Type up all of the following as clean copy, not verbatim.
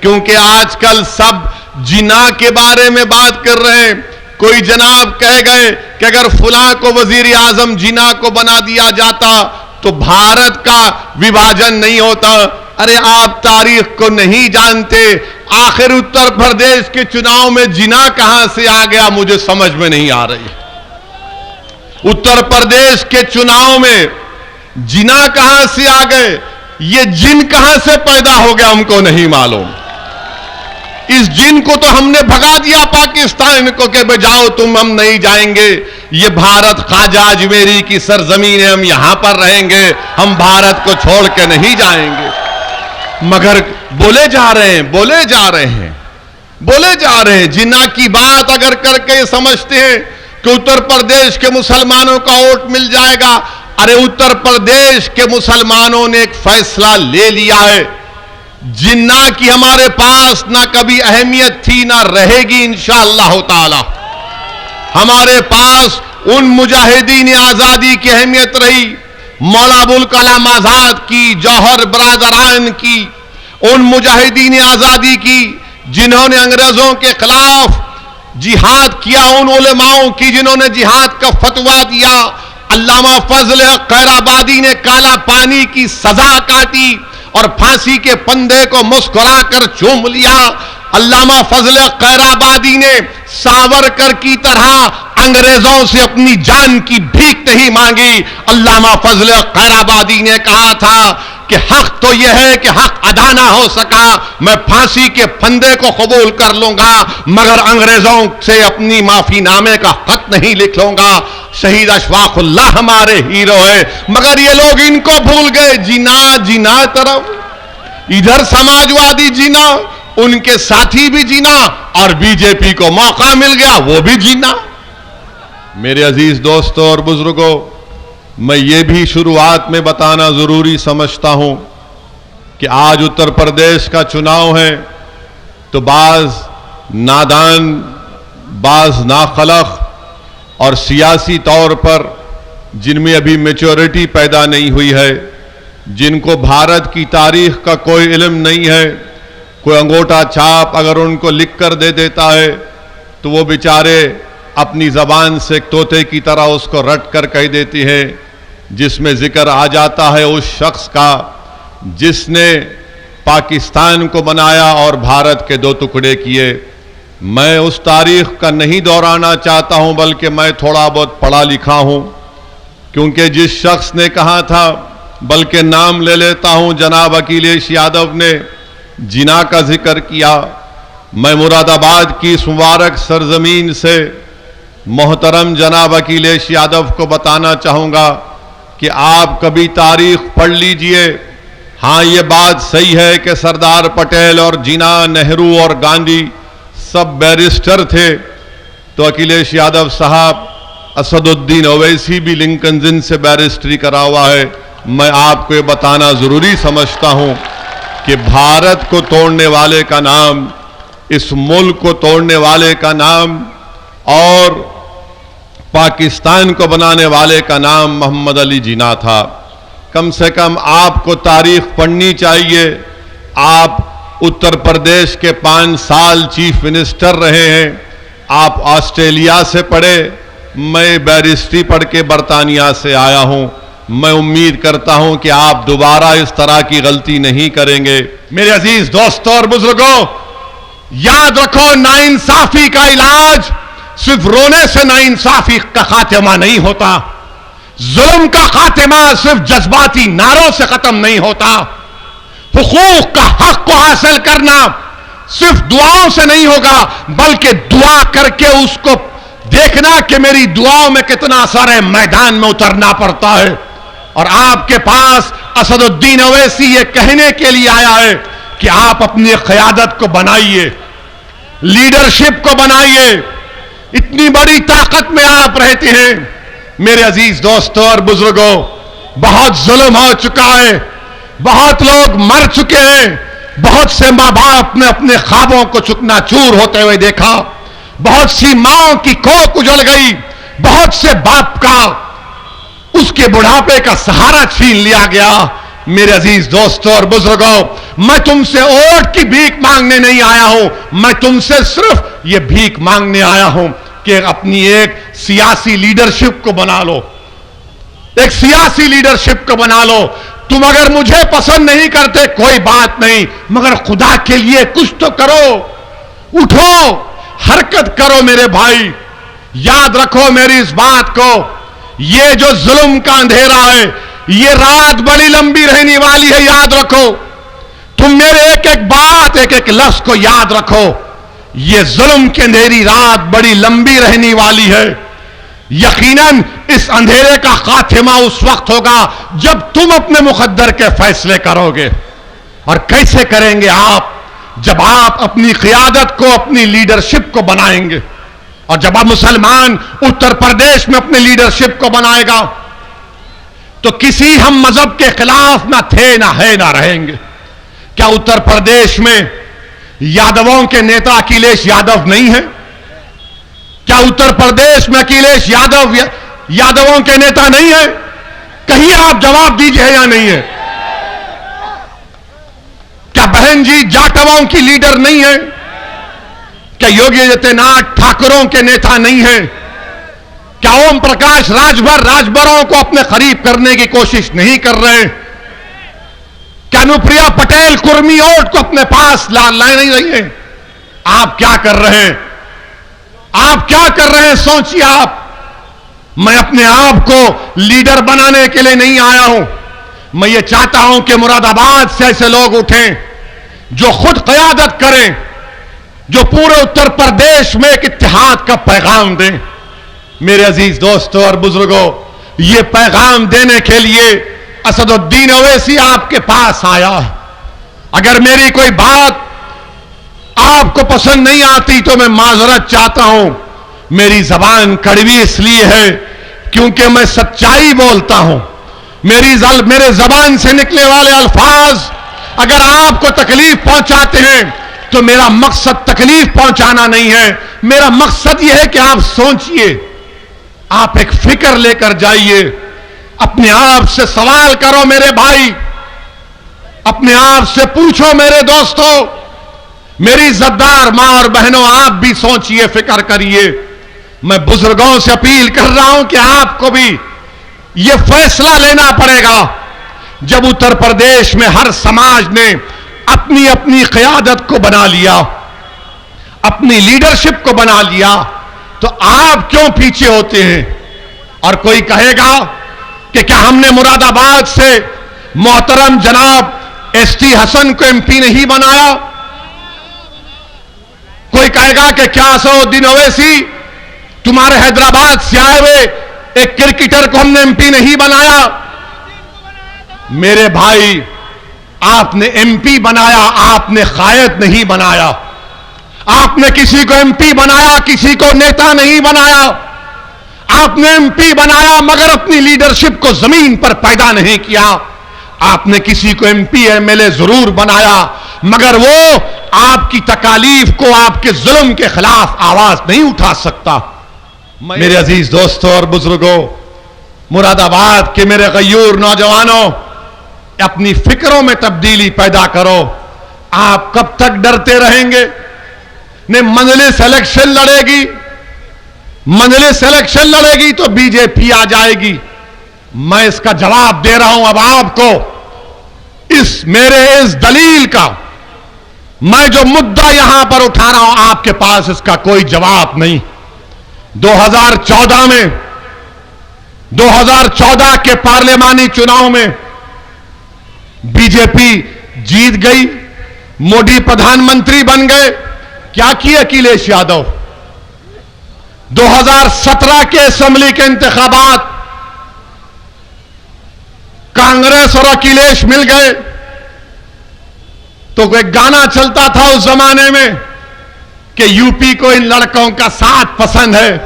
क्योंकि आजकल सब जिना के बारे में बात कर रहे हैं। कोई जनाब कह गए कि अगर फुला को वजीर आजम जिना को बना दिया जाता तो भारत का विभाजन नहीं होता। अरे आप तारीख को नहीं जानते। आखिर उत्तर प्रदेश के चुनाव में जिना कहां से आ गया, मुझे समझ में नहीं आ रही। उत्तर प्रदेश के चुनाव में जिना कहां से आ गए, ये जिन कहां से पैदा हो गया हमको नहीं मालूम। इस जिन को तो हमने भगा दिया पाकिस्तान को कि बजाओ तुम, हम नहीं जाएंगे। ये भारत ख्वाजा अजमेरी की सरजमीन है, हम यहां पर रहेंगे, हम भारत को छोड़ के नहीं जाएंगे। मगर बोले जा रहे हैं, बोले जा रहे हैं, बोले जा रहे हैं। जिन्ना की बात अगर करके समझते हैं कि उत्तर प्रदेश के मुसलमानों का वोट मिल जाएगा। अरे उत्तर प्रदेश के मुसलमानों ने एक फैसला ले लिया है। जिन्ना की हमारे पास ना कभी अहमियत थी ना रहेगी इंशाअल्लाह ताला। हमारे पास उन मुजाहिदीन आजादी की अहमियत रही, मौला अबुल कलाम आजाद की, जौहर बरादरान की, उन मुजाहिदीन आजादी की जिन्होंने अंग्रेजों के खिलाफ जिहाद किया, उन उलेमाओं की जिन्होंने जिहाद का फतवा दिया। अल्लामा फजल खैराबादी ने काला पानी की सजा काटी और फांसी के फंदे को मुस्कुराकर चूम लिया। अल्लामा फजल खैराबादी ने सावरकर की तरह अंग्रेजों से अपनी जान की भीख नहीं मांगी। अल्लामा फजल खैराबादी ने कहा था कि हक तो यह है कि हक अदा ना हो सका, मैं फांसी के फंदे को कबूल कर लूंगा, मगर अंग्रेजों से अपनी माफीनामे का खत नहीं लिख लूंगा। शहीद अशफाकुल्लाह हमारे हीरो है, मगर ये लोग इनको भूल गए। जिना जिना तरफ, इधर समाजवादी जिना, उनके साथी भी जिना, और बीजेपी को मौका मिल गया वो भी जिना। मेरे अजीज दोस्तों और बुजुर्गों, मैं ये भी शुरुआत में बताना जरूरी समझता हूं कि आज उत्तर प्रदेश का चुनाव है तो बाज नादान, बाज नाखलक और सियासी तौर पर जिनमें अभी मैच्योरिटी पैदा नहीं हुई है, जिनको भारत की तारीख का कोई इल्म नहीं है, कोई अंगूठा छाप अगर उनको लिख कर दे देता है तो वो बेचारे अपनी जबान से तोते की तरह उसको रट कर कह देती है, जिसमें जिक्र आ जाता है उस शख्स का जिसने पाकिस्तान को बनाया और भारत के दो टुकड़े किए। मैं उस तारीख का नहीं दोहराना चाहता हूं, बल्कि मैं थोड़ा बहुत पढ़ा लिखा हूं, क्योंकि जिस शख्स ने कहा था, बल्कि नाम ले लेता हूं, जनाब अखिलेश यादव ने जिना का जिक्र किया। मैं मुरादाबाद की इस मुबारक सरजमीन से मोहतरम जनाब अखिलेश यादव को बताना चाहूंगा कि आप कभी तारीख पढ़ लीजिए। हाँ, ये बात सही है कि सरदार पटेल और जिना, नेहरू और गांधी सब बैरिस्टर थे, तो अखिलेश यादव साहब, असदुद्दीन ओवैसी भी लिंकन जिन से बैरिस्ट्री करा हुआ है। मैं आपको ये बताना जरूरी समझता हूं कि भारत को तोड़ने वाले का नाम, इस मुल्क को तोड़ने वाले का नाम और पाकिस्तान को बनाने वाले का नाम मोहम्मद अली जिना था। कम से कम आपको तारीख पढ़नी चाहिए। आप उत्तर प्रदेश के 5 साल चीफ मिनिस्टर रहे हैं, आप ऑस्ट्रेलिया से पढ़े, मैं बैरिस्ट्री पढ़ के बरतानिया से आया हूं। मैं उम्मीद करता हूं कि आप दोबारा इस तरह की गलती नहीं करेंगे। मेरे अजीज दोस्तों और बुजुर्गों, याद रखो, नाइंसाफी का इलाज सिर्फ रोने से नाइंसाफी का खात्मा नहीं होता। जुल्म का खात्मा सिर्फ जज्बाती नारों से खत्म नहीं होता। हुकूक का हक को हासिल करना सिर्फ दुआओं से नहीं होगा, बल्कि दुआ करके उसको देखना कि मेरी दुआओं में कितना असर है, मैदान में उतरना पड़ता है। और आपके पास असदुद्दीन ओवैसी ये कहने के लिए आया है कि आप अपनी क़यादत को बनाइए, लीडरशिप को बनाइए। इतनी बड़ी ताकत में आप रहते हैं। मेरे अजीज दोस्तों और बुजुर्गों, बहुत जुल्म हो चुका है, बहुत लोग मर चुके हैं, बहुत से मां बाप ने अपने ख्वाबों को चकनाचूर होते हुए देखा, बहुत सी माओं की कोख उजड़ गई, बहुत से बाप का उसके बुढ़ापे का सहारा छीन लिया गया। मेरे अजीज दोस्तों और बुजुर्गों, मैं तुमसे वोट की भीख मांगने नहीं आया हूं, मैं तुमसे सिर्फ यह भीख मांगने आया हूं कि अपनी एक सियासी लीडरशिप को बना लो, एक सियासी लीडरशिप को बना लो। तुम अगर मुझे पसंद नहीं करते कोई बात नहीं, मगर खुदा के लिए कुछ तो करो, उठो, हरकत करो मेरे भाई। याद रखो मेरी इस बात को, ये जो जुल्म का अंधेरा है, ये रात बड़ी लंबी रहने वाली है, याद रखो। तुम मेरे एक एक बात, एक एक लफ्ज को याद रखो। ये जुल्म की अंधेरी रात बड़ी लंबी रहने वाली है। यकीनन इस अंधेरे का खात्मा उस वक्त होगा जब तुम अपने मुकद्दर के फैसले करोगे। और कैसे करेंगे आप? जब आप अपनी क़ियादत को, अपनी लीडरशिप को बनाएंगे। और जब आप मुसलमान उत्तर प्रदेश में अपनी लीडरशिप को बनाएगा तो किसी हम मजहब के खिलाफ ना थे, ना है, ना रहेंगे। क्या उत्तर प्रदेश में यादवों के नेता अखिलेश यादव नहीं है? क्या उत्तर प्रदेश में अखिलेश यादव यादवों के नेता नहीं है? कहिए, आप जवाब दीजिए, या नहीं है? क्या बहन जी जाटवों की लीडर नहीं है? क्या योगी आदित्यनाथ ठाकुरों के नेता नहीं है? क्या ओम प्रकाश राजभरों को अपने करीब करने की कोशिश नहीं कर रहे? क्या अनुप्रिया पटेल कुर्मी वोट को अपने पास ला नहीं रही है? आप क्या कर रहे हैं? आप क्या कर रहे हैं? सोचिए आप। मैं अपने आप को लीडर बनाने के लिए नहीं आया हूं। मैं ये चाहता हूं कि मुरादाबाद से ऐसे लोग उठें जो खुद क़यादत करें, जो पूरे उत्तर प्रदेश में एक इत्तेहाद का पैगाम दें। मेरे अजीज दोस्तों और बुजुर्गों, ये पैगाम देने के लिए असदुद्दीन ओवैसी आपके पास आया। अगर मेरी कोई बात आपको पसंद नहीं आती तो मैं माजरत चाहता हूं। मेरी जबान कड़वी इसलिए है क्योंकि मैं सच्चाई बोलता हूं। मेरे जबान से निकले वाले अल्फाज अगर आपको तकलीफ पहुंचाते हैं तो मेरा मकसद तकलीफ पहुंचाना नहीं है। मेरा मकसद यह है कि आप सोचिए, आप एक फिक्र लेकर जाइए, अपने आप से सवाल करो मेरे भाई, अपने आप से पूछो मेरे दोस्तों, मेरी इज्जतदार मां और बहनों, आप भी सोचिए, फिक्र करिए। मैं बुजुर्गों से अपील कर रहा हूं कि आपको भी यह फैसला लेना पड़ेगा। जब उत्तर प्रदेश में हर समाज ने अपनी अपनी क़यादत को बना लिया, अपनी लीडरशिप को बना लिया, तो आप क्यों पीछे होते हैं? और कोई कहेगा कि क्या हमने मुरादाबाद से मोहतरम जनाब एसटी हसन को एमपी नहीं बनाया? कोई कहेगा कि क्या असदुद्दीन ओवैसी तुम्हारे हैदराबाद से आए हुए एक क्रिकेटर को हमने एमपी नहीं बनाया? मेरे भाई, आपने एमपी बनाया, आपने कायद नहीं बनाया। आपने किसी को एमपी बनाया, किसी को नेता नहीं बनाया। आपने एमपी बनाया मगर अपनी लीडरशिप को जमीन पर पैदा नहीं किया। आपने किसी को एमपी एमएलए जरूर बनाया मगर वो आपकी तकालीफ को, आपके जुल्म के खिलाफ आवाज नहीं उठा सकता। मेरे अजीज दोस्तों और बुजुर्गों, मुरादाबाद के मेरे गयूर नौजवानों, अपनी फिक्रों में तब्दीली पैदा करो। आप कब तक डरते रहेंगे? ने मजलिस इलेक्शन लड़ेगी, मजलिस इलेक्शन लड़ेगी तो बीजेपी आ जाएगी। मैं इसका जवाब दे रहा हूं अब आपको। मेरे इस दलील का, मैं जो मुद्दा यहां पर उठा रहा हूं, आपके पास इसका कोई जवाब नहीं। 2014 के पार्लियामानी चुनाव में बीजेपी जीत गई, मोदी प्रधानमंत्री बन गए। क्या किए अखिलेश यादव? 2017 के असेंबली के इंतखाबात, कांग्रेस और अखिलेश मिल गए तो एक गाना चलता था उस जमाने में कि यूपी को इन लड़कों का साथ पसंद है,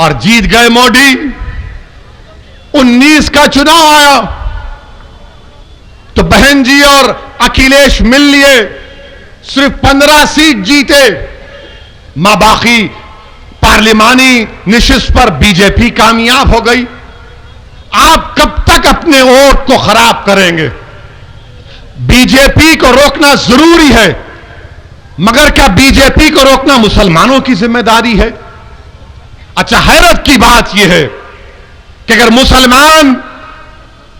और जीत गए मोदी। 19 का चुनाव आया तो बहन जी और अखिलेश मिल लिए, सिर्फ 15 सीट जीते। बाकी पार्लिमानी निशिस्त पर बीजेपी कामयाब हो गई। आप कब तक अपने वोट को खराब करेंगे? बीजेपी को रोकना जरूरी है, मगर क्या बीजेपी को रोकना मुसलमानों की जिम्मेदारी है? अच्छा, हैरत की बात यह है कि अगर मुसलमान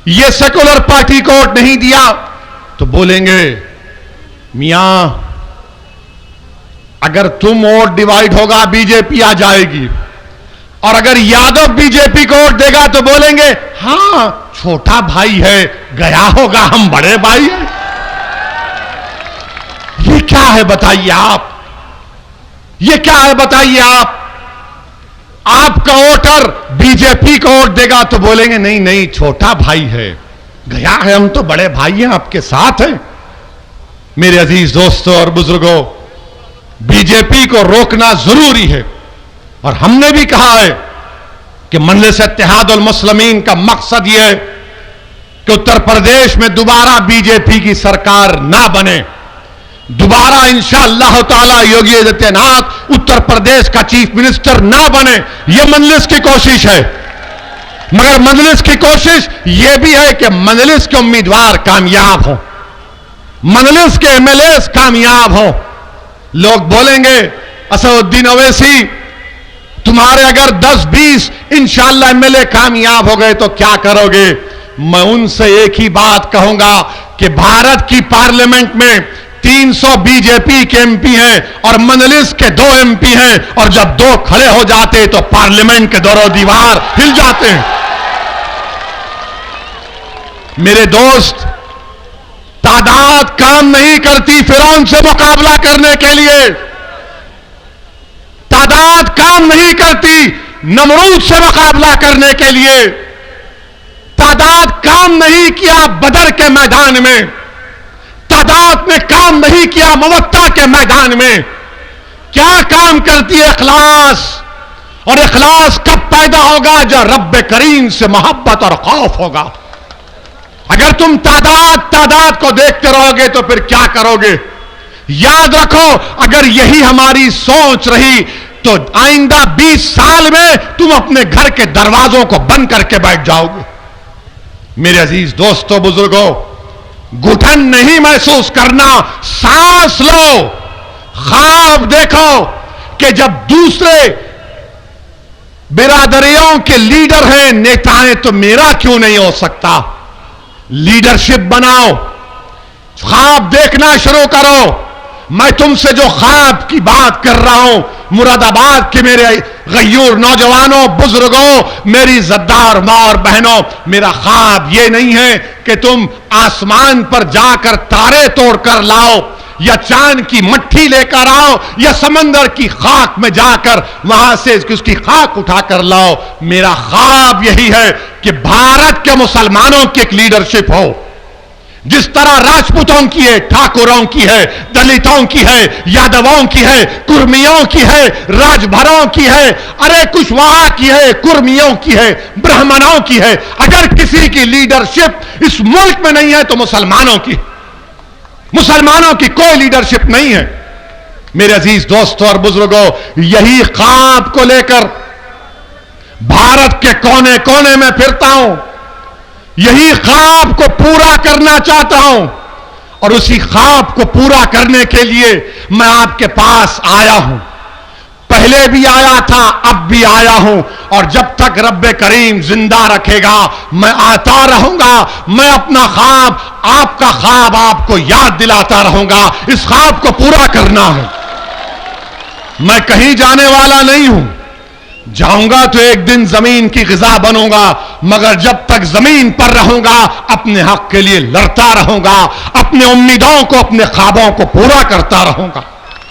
ये सेकुलर पार्टी को वोट नहीं दिया तो बोलेंगे मियां अगर तुम वोट डिवाइड होगा बीजेपी आ जाएगी, और अगर यादव बीजेपी को वोट देगा तो बोलेंगे हां छोटा भाई है गया होगा, हम बड़े भाई हैं। ये क्या है बताइए आप? ये क्या है बताइए आप? आपका वोटर बीजेपी को वोट देगा तो बोलेंगे नहीं नहीं छोटा भाई है गया है, हम तो बड़े भाई हैं आपके साथ हैं। मेरे अजीज दोस्तों और बुजुर्गों, बीजेपी को रोकना जरूरी है, और हमने भी कहा है कि मजलिस इत्तेहादुल मुस्लिमीन का मकसद यह है कि उत्तर प्रदेश में दोबारा बीजेपी की सरकार ना बने। दोबारा इंशाअल्लाह ताला योगी आदित्यनाथ उत्तर प्रदेश का चीफ मिनिस्टर ना बने, यह मजलिस की कोशिश है। मगर मजलिस की कोशिश यह भी है कि मजलिस के उम्मीदवार कामयाब हो, मजलिस के एमएलए कामयाब हो। लोग बोलेंगे असदुद्दीन ओवैसी तुम्हारे अगर 10-20 इंशाअल्लाह एमएलए कामयाब हो गए तो क्या करोगे? मैं उनसे एक ही बात कहूंगा कि भारत की पार्लियामेंट में 300 बीजेपी के एमपी हैं और मजलिस के 2 एमपी हैं, और जब 2 खड़े हो जाते तो पार्लियामेंट के दोनों दीवार हिल जाते हैं। मेरे दोस्त, तादाद काम नहीं करती फिरौन से मुकाबला करने के लिए, तादाद काम नहीं करती नमरूद से मुकाबला करने के लिए, तादाद काम नहीं किया बदर के मैदान में, तादाद ने काम नहीं किया मवत्ता के मैदान में। क्या काम करती है? इखलास। और इखलास कब पैदा होगा? जब रब्बे करीम से मोहब्बत और खौफ होगा। अगर तुम तादाद को देखते रहोगे तो फिर क्या करोगे? याद रखो, अगर यही हमारी सोच रही तो आइंदा 20 साल में तुम अपने घर के दरवाजों को बंद करके बैठ जाओगे। मेरे अजीज दोस्तों बुजुर्गों, घुटन नहीं महसूस करना, सांस लो, ख्वाब देखो कि जब दूसरे बिरादरियों के लीडर हैं, नेता हैं, तो मेरा क्यों नहीं हो सकता? लीडरशिप बनाओ, ख्वाब देखना शुरू करो। मैं तुमसे जो ख्वाब की बात कर रहा हूं, मुरादाबाद के मेरे गयूर नौजवानों, बुजुर्गों, मेरी जद्दार मां और बहनों, मेरा ख्वाब यह नहीं है कि तुम आसमान पर जाकर तारे तोड़कर लाओ, या चांद की मट्ठी लेकर आओ, या समंदर की खाक में जाकर वहां से उसकी खाक उठाकर लाओ। मेरा ख्वाब यही है कि भारत के मुसलमानों की एक लीडरशिप हो, जिस तरह राजपूतों की है, ठाकुरों की है, दलितों की है, यादवों की है, कुर्मियों की है, राजभरों की है, अरे कुशवाहा की है, कुर्मियों की है, ब्राह्मणों की है। अगर किसी की लीडरशिप इस मुल्क में नहीं है तो मुसलमानों की कोई लीडरशिप नहीं है। मेरे अजीज दोस्तों और बुजुर्गों, यही ख्वाब को लेकर भारत के कोने कोने में फिरता हूं, यही ख्वाब को पूरा करना चाहता हूं, और उसी ख्वाब को पूरा करने के लिए मैं आपके पास आया हूं। पहले भी आया था, अब भी आया हूं, और जब तक रब्बे करीम जिंदा रखेगा मैं आता रहूंगा। मैं अपना ख्वाब, आपका ख्वाब आपको याद दिलाता रहूंगा। इस ख्वाब को पूरा करना है। मैं कहीं जाने वाला नहीं हूं, जाऊंगा तो एक दिन जमीन की ग़िज़ा बनूंगा, मगर जब तक जमीन पर रहूंगा अपने हक के लिए लड़ता रहूंगा, अपने उम्मीदों को, अपने ख्वाबों को पूरा करता रहूंगा।